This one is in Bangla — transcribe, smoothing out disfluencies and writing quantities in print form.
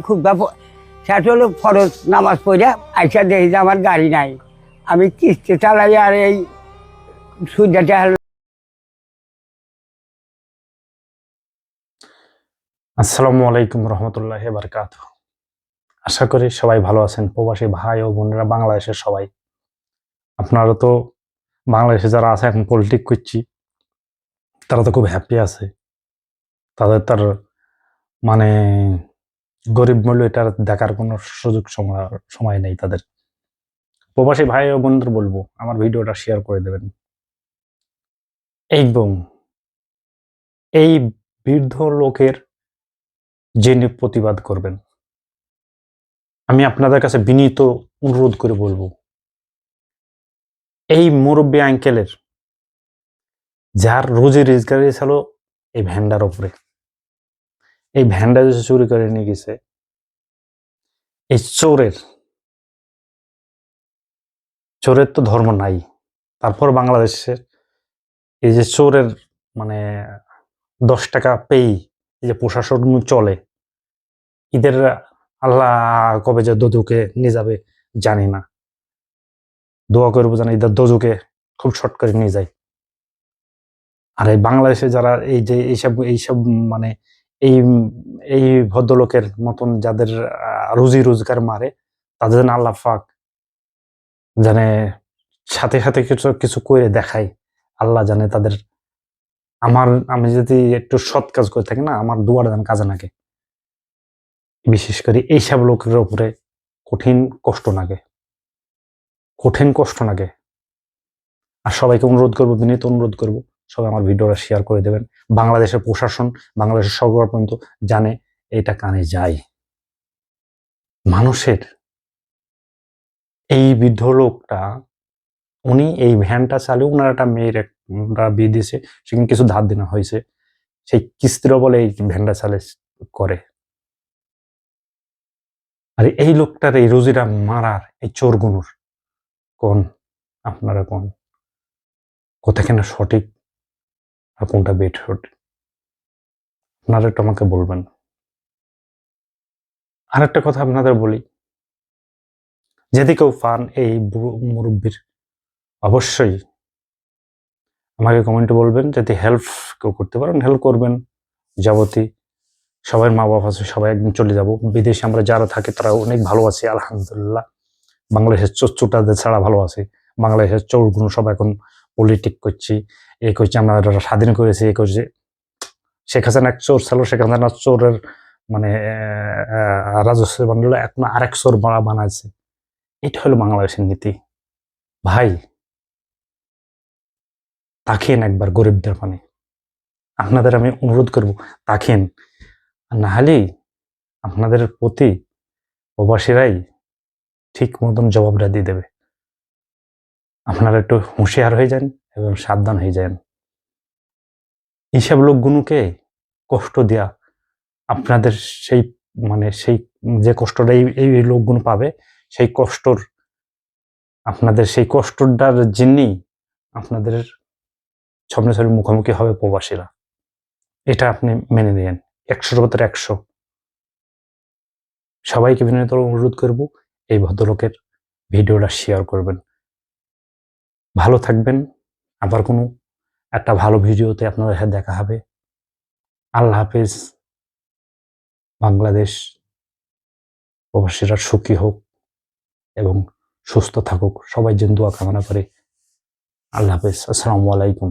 খুব শেষ হলো ফরজ নামাজ পড়ে আইসা দেখি যে আমার গাড়ি নাই, আমি কিস্তি চালাই আর এই সুবিধাটা। আসসালামু আলাইকুম রহমতুল্লাহি বারাকাতুহু। আশা করি সবাই ভালো আছেন, প্রবাসী ভাই ও বোনেরা, বাংলাদেশের সবাই। আপনারা তো বাংলাদেশে যারা আছে এখন পলিটিক্স করছি, তারা তো খুব হ্যাপি আছে। তাদের তার মানে গরিব মূল্য এটা দেখার কোনো সুযোগ সময় নেই তাদের। প্রবাসী ভাই ও বোনদের বলবো আমার ভিডিওটা শেয়ার করে দেবেন এবং এই বৃদ্ধ লোকের যিনি প্রতিবাদ করবেন, আমি আপনাদের কাছে বিনীত অনুরোধ করে বলবো, এই মুরব্বী আঙ্কেলের যার রোজি রোজগার ছিল এই ভ্যানটার উপরে, এই ভ্যানটা যে চুরি করে নিয়ে গেছে, এই চোরের তো ধর্ম নাই। তারপর বাংলাদেশের এই যে চোরের মানে 10 টাকা পেই এই যে প্রশাসন চলে, ঈদের আল্লাহ কবে যে দোজকে নিয়ে যাবে জানি না, দোয়া করবো যেন ঈদের দোজকে খুব শর্ট করে নিয়ে যায়। আর এই বাংলাদেশে যারা এই যে এইসব মানে এই এই ভদ্রলোকের মতন যাদের রুজি রোজগার মারে, তাদের যেন আল্লাহ পাক জানে সাথে সাথে কিছু কিছু করে দেখায়। আল্লাহ জানে তাদের আমি যদি একটু সৎ কাজ করে থাকি না, আমার দুয়ার যেন কাজে নাগে। বিশেষ করে এইসব লোকের উপরে কঠিন কষ্ট লাগে। আর সবাইকে অনুরোধ করবো, বিনীত অনুরোধ করবো, সবাই আমার ভিডিওটা শেয়ার করে দেবেন। বাংলাদেশের প্রশাসন, বাংলাদেশের সরকার পর্যন্ত জানে এটা কানে যায়। মানুষের এই বৃদ্ধ লোকটা, উনি এই ভ্যানটা চালিয়ে ওনার একটা মেয়ের বিয়ে দিয়েছে, সেখানে কিছু ধার দেওয়া হয়েছে, সেই কিস্তির বলে এই ভ্যানটা চালে করে। আর এই লোকটার এই রোজিরা মারার এই চোরগুনুর কোন আপনারা কোন কোথাখানে সঠিক আর কোনটা বেঠিক আপনারা একটু আমাকে বলবেন। আর একটা কথা আপনাদের বলি, যদি কেউ পান এই মুরব্বীর, অবশ্যই আমাকে কমেন্টে বলবেন। যদি হেল্প কেউ করতে পারেন হেল্প করবেন। যাবতীয় সবার মা বাবা আছে, সবাই একদিন চলে যাব। বিদেশে আমরা যারা থাকি তারা অনেক ভালো আছি আলহামদুলিল্লাহ। বাংলাদেশের চোরটাদের ছাড়া ভালো আছে। বাংলাদেশের চোরগুলো সব এখন পলিটিক করছি, এ করছে আমরা স্বাধীন করেছি, এ করছে। শেখ হাসিনা এক চোর ছিল, শেখ হাসিনা চোরের মানে রাজস্ব বানালো, এখন আরেক চোর বানাইছে। এটা হলো বাংলাদেশের নীতি। ভাই তাকিয়েন একবার গরিবদের পানে, আপনাদের আমি অনুরোধ করব, তাকিয়েন। আর না হলে আপনাদের প্রতি প্রবাসীরাই ঠিক মতন জবাবটা দিয়ে দেবে। আপনারা একটু হুঁশিয়ার হয়ে যান এবং সাবধান হয়ে যান। এইসব লোকগুলোকে কষ্ট দেয়া আপনাদের সেই সেই যে কষ্টটা এই লোকগুলো পাবে, সেই কষ্টর আপনাদের সেই কষ্টটার জন্যই আপনাদের সামনে মুখোমুখি হবে প্রবাসীরা। এটা আপনি মেনে নিন 100-র ভেতরে 100। সবাইকে বিনীত অনুরোধ করব এই ভদ্রলোকের ভিডিওটা শেয়ার করবেন। ভালো থাকবেন। আবার কোনো একটা ভালো ভিডিওতে আপনাদের সাথে দেখা হবে। আল্লাহ হাফেজ। বাংলাদেশ প্রবাসীরা সুখী হোক এবং সুস্থ থাকুক, সবাই যেন দোয়া কামনা করে। আল্লাহ হাফেজ। আসসালামু আলাইকুম।